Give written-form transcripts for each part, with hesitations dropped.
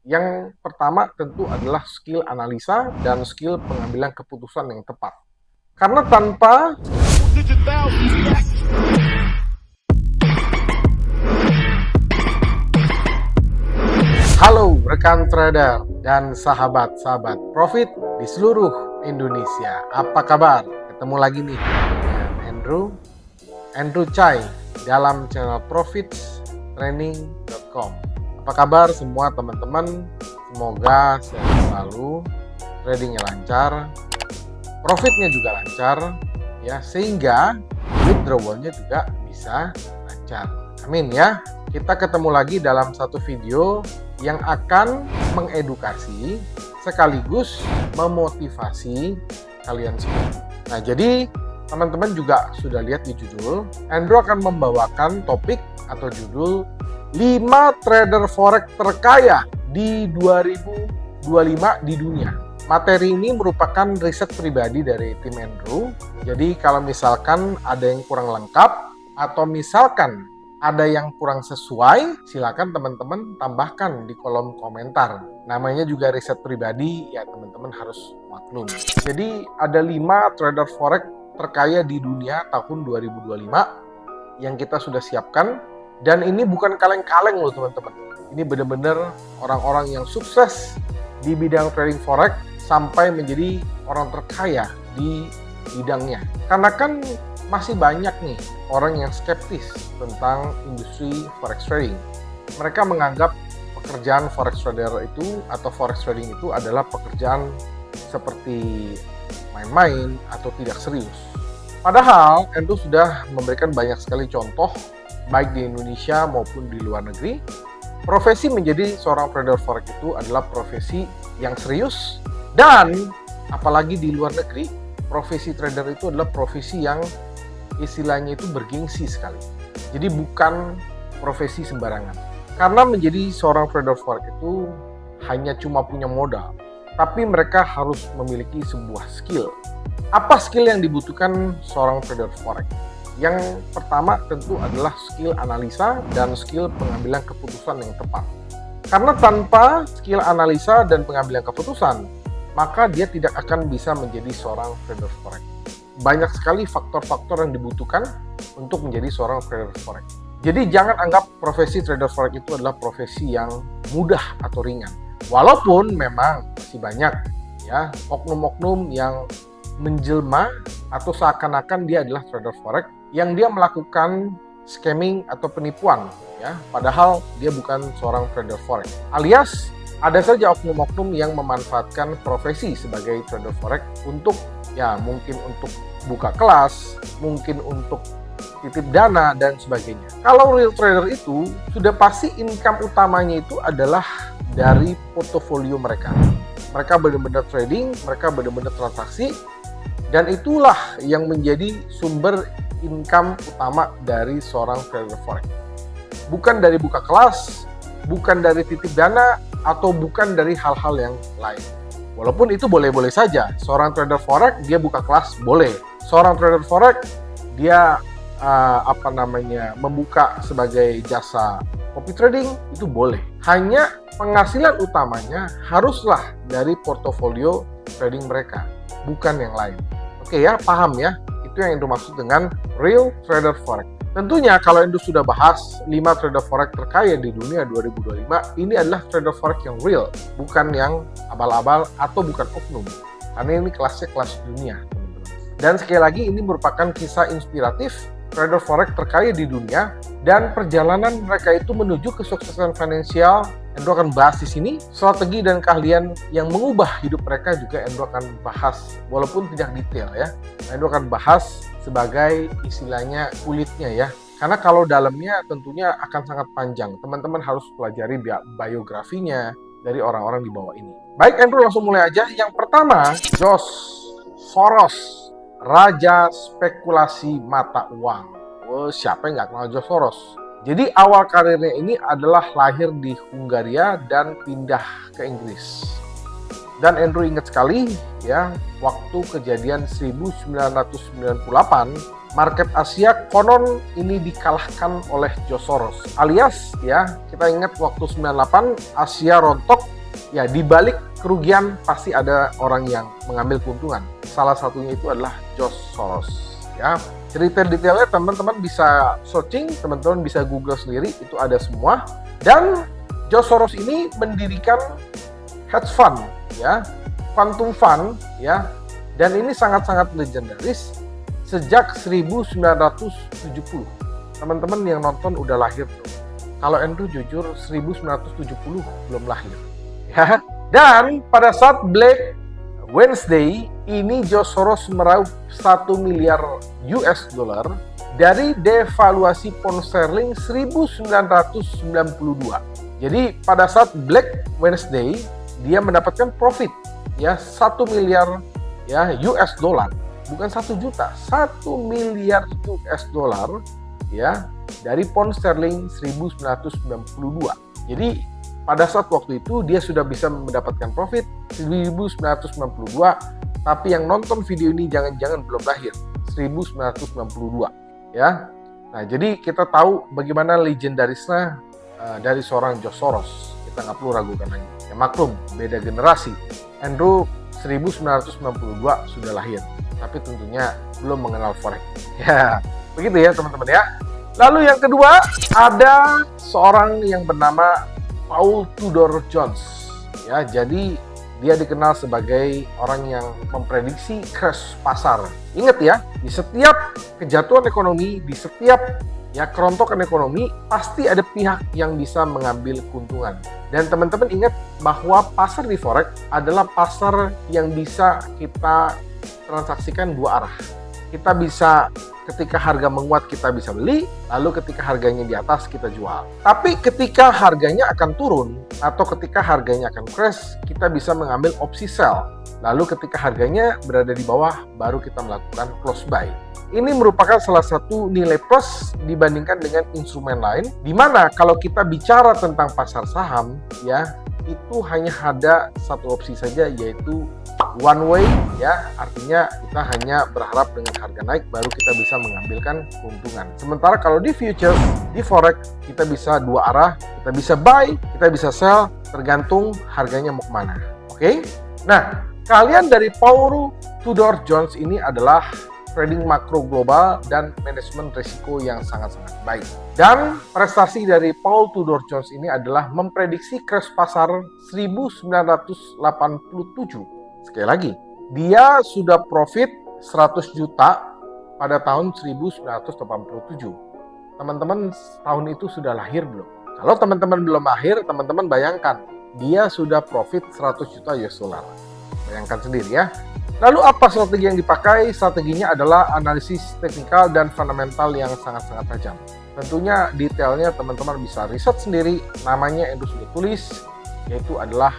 Yang pertama tentu adalah skill analisa dan skill pengambilan keputusan yang tepat. Karena tanpa Halo rekan trader dan sahabat-sahabat profit di seluruh Indonesia. Apa kabar? Ketemu lagi nih dengan Andrew Chai dalam channel profitstraining.com. Apa kabar semua teman-teman? Semoga sehat selalu, tradingnya lancar, profitnya juga lancar, ya, sehingga withdrawalnya juga bisa lancar. Amin ya. Kita ketemu lagi dalam satu video yang akan mengedukasi sekaligus memotivasi kalian semua. Nah, jadi teman-teman juga sudah lihat di judul, Andrew akan membawakan topik atau judul 5 trader forex terkaya di 2025 di dunia. Materi ini merupakan riset pribadi dari tim Andrew. Jadi kalau misalkan ada yang kurang lengkap atau misalkan ada yang kurang sesuai, silakan teman-teman tambahkan di kolom komentar. Namanya juga riset pribadi, ya teman-teman harus maklum. Jadi ada 5 trader forex terkaya di dunia tahun 2025 yang kita sudah siapkan. Dan ini bukan kaleng-kaleng loh teman-teman. Ini benar-benar orang-orang yang sukses di bidang trading forex sampai menjadi orang terkaya di bidangnya. Karena kan masih banyak nih orang yang skeptis tentang industri forex trading. Mereka menganggap pekerjaan forex trader itu atau forex trading itu adalah pekerjaan seperti main-main atau tidak serius. Padahal Andrew sudah memberikan banyak sekali contoh baik di Indonesia maupun di luar negeri. Profesi menjadi seorang trader forex itu adalah profesi yang serius, dan apalagi di luar negeri, profesi trader itu adalah profesi yang istilahnya itu bergengsi sekali. Jadi bukan profesi sembarangan. Karena menjadi seorang trader forex itu hanya cuma punya modal, tapi mereka harus memiliki sebuah skill. Apa skill yang dibutuhkan seorang trader forex? Yang pertama tentu adalah skill analisa dan skill pengambilan keputusan yang tepat. Karena tanpa skill analisa dan pengambilan keputusan, maka dia tidak akan bisa menjadi seorang trader forex. Banyak sekali faktor-faktor yang dibutuhkan untuk menjadi seorang trader forex. Jadi jangan anggap profesi trader forex itu adalah profesi yang mudah atau ringan. Walaupun memang masih banyak ya oknum-oknum yang menjelma atau seakan-akan dia adalah trader forex yang dia melakukan scamming atau penipuan ya, padahal dia bukan seorang trader forex. Alias ada saja oknum-oknum yang memanfaatkan profesi sebagai trader forex untuk ya mungkin untuk buka kelas, mungkin untuk titip dana dan sebagainya. Kalau real trader itu sudah pasti income utamanya itu adalah dari portofolio mereka. Mereka benar-benar trading, mereka benar-benar transaksi, dan itulah yang menjadi sumber income utama dari seorang trader forex. Bukan dari buka kelas, bukan dari titip dana, atau bukan dari hal-hal yang lain. Walaupun itu boleh-boleh saja. Seorang trader forex dia buka kelas boleh. Seorang trader forex dia membuka sebagai jasa copy trading itu boleh. Hanya penghasilan utamanya haruslah dari portofolio trading mereka, bukan yang lain. Oke ya, paham ya? Itu yang Andrew maksud dengan real trader forex. Tentunya kalau Andrew sudah bahas 5 trader forex terkaya di dunia 2025, ini adalah trader forex yang real, bukan yang abal-abal atau bukan oknum. Karena ini kelasnya kelas dunia, teman-teman. Dan sekali lagi ini merupakan kisah inspiratif trader forex terkaya di dunia dan perjalanan mereka itu menuju kesuksesan finansial. Andrew akan bahas di sini strategi dan keahlian yang mengubah hidup mereka juga Andrew akan bahas, walaupun tidak detail ya. Andrew akan bahas sebagai istilahnya kulitnya ya. Karena kalau dalamnya tentunya akan sangat panjang. Teman-teman harus pelajari biografinya dari orang-orang di bawah ini. Baik, Andrew langsung mulai aja. Yang pertama, George Soros, raja spekulasi mata uang. Siapa yang nggak kenal George Soros? Jadi awal karirnya ini adalah lahir di Hungaria dan pindah ke Inggris. Dan Andrew ingat sekali ya, waktu kejadian 1998, market Asia konon ini dikalahkan oleh George Soros. Alias ya, kita ingat waktu 98 Asia rontok, ya di balik kerugian pasti ada orang yang mengambil keuntungan. Salah satunya itu adalah George Soros. Ya, cerita detailnya teman-teman bisa searching, teman-teman bisa Google sendiri, itu ada semua. Dan George Soros ini mendirikan hedge fund, ya, quantum fund, ya, dan ini sangat-sangat legendaris sejak 1970. Teman-teman yang nonton udah lahir tuh. Kalau Andrew jujur 1970 belum lahir, ya. Dan pada saat Black Wednesday ini George Soros meraup 1 miliar US dollar dari devaluasi pound sterling 1992. Jadi pada saat Black Wednesday dia mendapatkan profit ya 1 miliar ya US dollar, bukan 1 juta, 1 miliar US dollar ya dari pound sterling 1992. Jadi pada saat waktu itu dia sudah bisa mendapatkan profit 1992, tapi yang nonton video ini jangan-jangan belum lahir 1992 ya. Nah, jadi kita tahu bagaimana legendarisnya dari seorang George Soros. Kita nggak perlu ragukan lagi. Ya maklum, beda generasi. Andrew 1992 sudah lahir, tapi tentunya belum mengenal forex. Ya, begitu ya teman-teman ya. Lalu yang kedua, ada seorang yang bernama Paul Tudor Jones. Ya, jadi dia dikenal sebagai orang yang memprediksi crash pasar. Ingat ya, di setiap kejatuhan ekonomi, di setiap ya kerontokan ekonomi, pasti ada pihak yang bisa mengambil keuntungan. Dan teman-teman ingat bahwa pasar di forex adalah pasar yang bisa kita transaksikan dua arah. Kita bisa, ketika harga menguat kita bisa beli, lalu ketika harganya di atas kita jual. Tapi ketika harganya akan turun atau ketika harganya akan crash, kita bisa mengambil opsi sell. Lalu ketika harganya berada di bawah, baru kita melakukan close buy. Ini merupakan salah satu nilai plus dibandingkan dengan instrumen lain, di mana kalau kita bicara tentang pasar saham, ya itu hanya ada satu opsi saja, yaitu one way, ya artinya kita hanya berharap dengan harga naik baru kita bisa mengambilkan keuntungan. Sementara kalau di futures, di forex kita bisa dua arah, kita bisa buy, kita bisa sell, tergantung harganya mau kemana. Oke? Nah, kalian dari Paul Tudor Jones ini adalah trading makro global dan manajemen risiko yang sangat-sangat baik. Dan prestasi dari Paul Tudor Jones ini adalah memprediksi crash pasar 1987. Sekali lagi, dia sudah profit 100 juta pada tahun 1987. Teman-teman tahun itu sudah lahir belum? Kalau teman-teman belum lahir, teman-teman bayangkan, dia sudah profit 100 juta US dollar. Bayangkan sendiri ya. Lalu apa strategi yang dipakai? Strateginya adalah analisis teknikal dan fundamental yang sangat-sangat tajam. Tentunya detailnya teman-teman bisa riset sendiri, namanya Andrew sudah tulis, yaitu adalah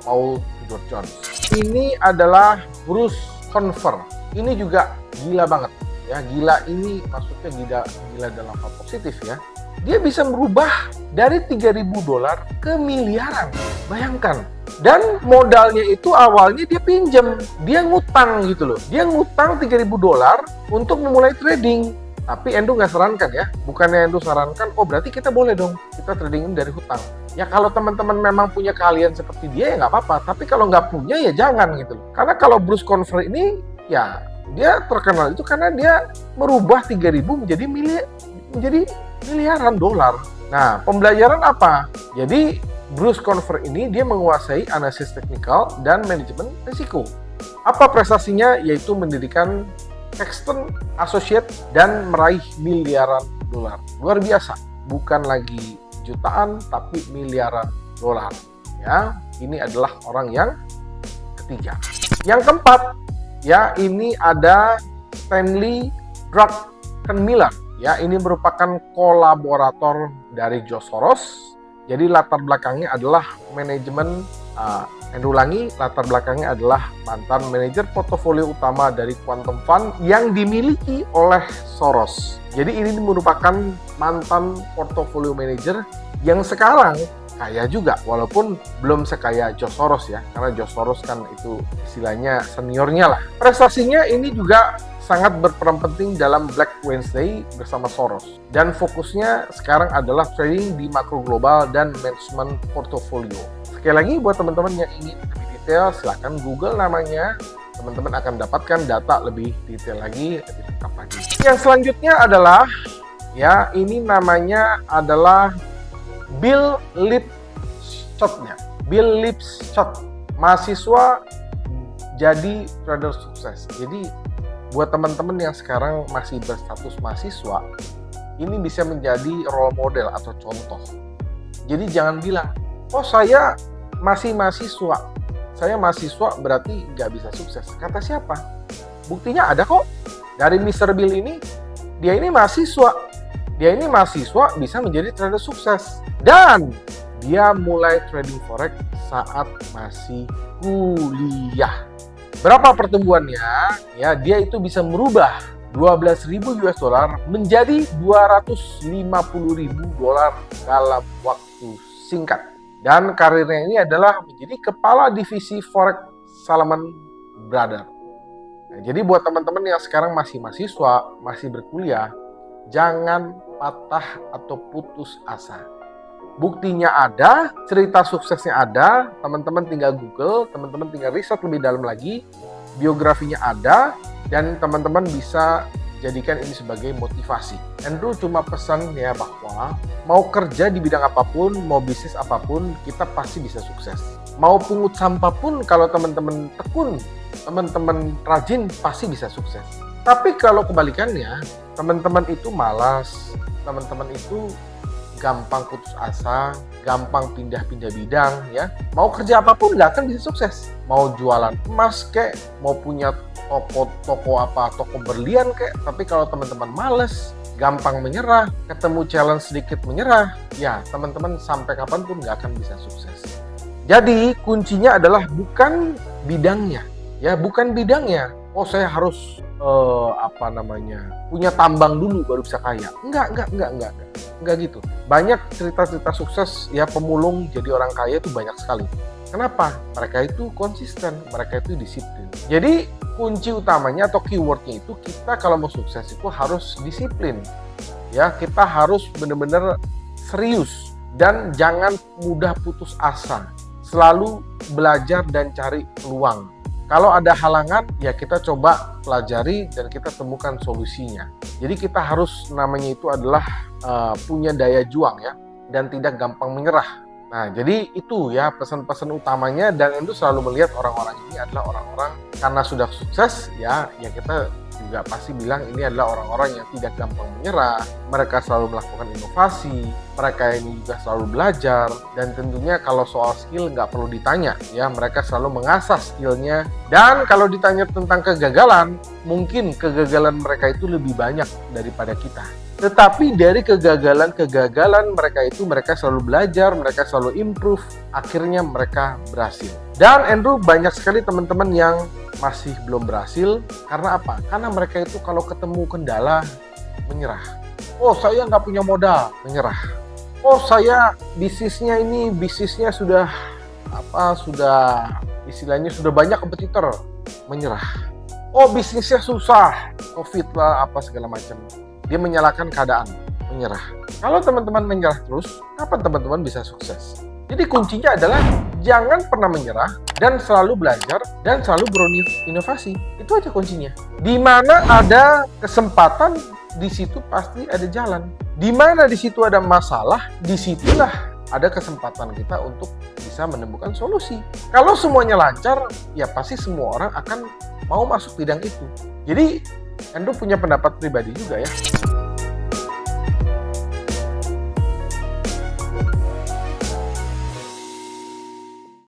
Paul Tudor Jones. Ini adalah Bruce Confer. Ini juga gila banget ya. Gila ini maksudnya gila dalam hal positif ya. Dia bisa merubah dari 3.000 dolar ke miliaran. Bayangkan. Dan modalnya itu awalnya dia pinjam, dia ngutang gitu loh. Dia ngutang 3.000 dolar untuk memulai trading. Tapi Andrew nggak sarankan ya. Bukannya Andrew sarankan, oh berarti kita boleh dong kita tradingin dari hutang. Ya kalau teman-teman memang punya keahlian seperti dia ya nggak apa-apa. Tapi kalau nggak punya ya jangan gitu loh. Karena kalau Bruce Confer ini ya dia terkenal itu karena dia merubah 3.000 menjadi miliaran dolar. Nah, pembelajaran apa? Jadi Bruce Confer ini dia menguasai analisis teknikal dan manajemen risiko. Apa prestasinya? Yaitu mendirikan Sexton Associate dan meraih miliaran dolar. Luar biasa. Bukan lagi jutaan tapi miliaran dolar. Ya, ini adalah orang yang ketiga. Yang keempat, ya ini ada Stanley Druckenmiller. Ya, ini merupakan kolaborator dari George Soros. Jadi latar belakangnya adalah manajemen, Andrew ulangi, latar belakangnya adalah mantan manajer portofolio utama dari Quantum Fund yang dimiliki oleh Soros. Jadi ini merupakan mantan portofolio manager yang sekarang kaya juga, walaupun belum sekaya George Soros ya, karena George Soros kan itu istilahnya seniornya lah. Prestasinya ini juga sangat berperan penting dalam Black Wednesday bersama Soros. Dan fokusnya sekarang adalah trading di makro global dan manajemen portofolio. Sekali lagi buat teman-teman yang ingin lebih detail, silahkan Google namanya. Teman-teman akan dapatkan data lebih detail lagi, lebih lengkap lagi. Yang selanjutnya adalah, ya ini namanya adalah Bill Lipschutz-nya. Bill Lipschutz, mahasiswa jadi trader sukses. Jadi buat teman-teman yang sekarang masih berstatus mahasiswa, ini bisa menjadi role model atau contoh. Jadi jangan bilang, oh saya masih mahasiswa, saya mahasiswa berarti nggak bisa sukses. Kata siapa? Buktinya ada kok. Dari Mr. Bill ini, dia ini mahasiswa. Dia ini mahasiswa bisa menjadi trader sukses. Dan dia mulai trading forex saat masih kuliah. Berapa pertumbuhannya? Ya, dia itu bisa merubah 12.000 US dollar menjadi 250.000 dolar dalam waktu singkat. Dan karirnya ini adalah menjadi kepala divisi forex Salomon Brothers. Nah, jadi buat teman-teman yang sekarang masih mahasiswa, masih berkuliah, jangan patah atau putus asa. Buktinya ada, cerita suksesnya ada, teman-teman tinggal Google, teman-teman tinggal riset lebih dalam lagi, biografinya ada, dan teman-teman bisa jadikan ini sebagai motivasi. Andrew cuma pesan ya bahwa mau kerja di bidang apapun, mau bisnis apapun, kita pasti bisa sukses. Mau pungut sampah pun kalau teman-teman tekun, teman-teman rajin pasti bisa sukses. Tapi kalau kebalikannya, teman-teman itu malas, teman-teman itu gampang putus asa, gampang pindah-pindah bidang ya. Mau kerja apapun nggak akan bisa sukses. Mau jualan emas kek, mau punya toko berlian kek, tapi kalau teman-teman males, gampang menyerah, ketemu challenge sedikit menyerah, ya teman-teman sampai kapanpun nggak akan bisa sukses. Jadi kuncinya adalah bukan bidangnya, ya bukan bidangnya. Oh saya harus punya tambang dulu baru bisa kaya. Enggak gitu. Banyak cerita-cerita sukses ya pemulung jadi orang kaya itu banyak sekali. Kenapa? Mereka itu konsisten, mereka itu disiplin. Jadi kunci utamanya atau keywordnya itu kita kalau mau sukses itu harus disiplin. Ya, kita harus benar-benar serius dan jangan mudah putus asa. Selalu belajar dan cari peluang. Kalau ada halangan, ya kita coba pelajari dan kita temukan solusinya. Jadi kita harus namanya itu adalah punya daya juang ya, dan tidak gampang menyerah. Nah, jadi itu ya pesan-pesan utamanya, dan itu selalu melihat orang-orang ini adalah orang-orang karena sudah sukses ya kita juga pasti bilang ini adalah orang-orang yang tidak gampang menyerah. Mereka selalu melakukan inovasi, mereka ini juga selalu belajar, dan tentunya kalau soal skill nggak perlu ditanya ya, mereka selalu mengasah skillnya. Dan kalau ditanya tentang kegagalan, mungkin kegagalan mereka itu lebih banyak daripada kita. Tetapi dari kegagalan mereka itu, mereka selalu belajar, mereka selalu improve, akhirnya mereka berhasil. Dan Andrew, banyak sekali teman-teman yang masih belum berhasil. Karena apa? Karena mereka itu kalau ketemu kendala, menyerah. Oh, saya nggak punya modal, menyerah. Oh, saya bisnisnya sudah istilahnya sudah banyak kompetitor, menyerah. Oh, bisnisnya susah, COVID lah, apa segala macam. Dia menyalahkan keadaan, menyerah. Kalau teman-teman menyerah terus, kapan teman-teman bisa sukses? Jadi kuncinya adalah jangan pernah menyerah dan selalu belajar dan selalu berinovasi. Itu aja kuncinya. Di mana ada kesempatan, di situ pasti ada jalan. Di mana di situ ada masalah, disitulah ada kesempatan kita untuk bisa menemukan solusi. Kalau semuanya lancar, ya pasti semua orang akan mau masuk bidang itu. Jadi Andrew punya pendapat pribadi juga ya.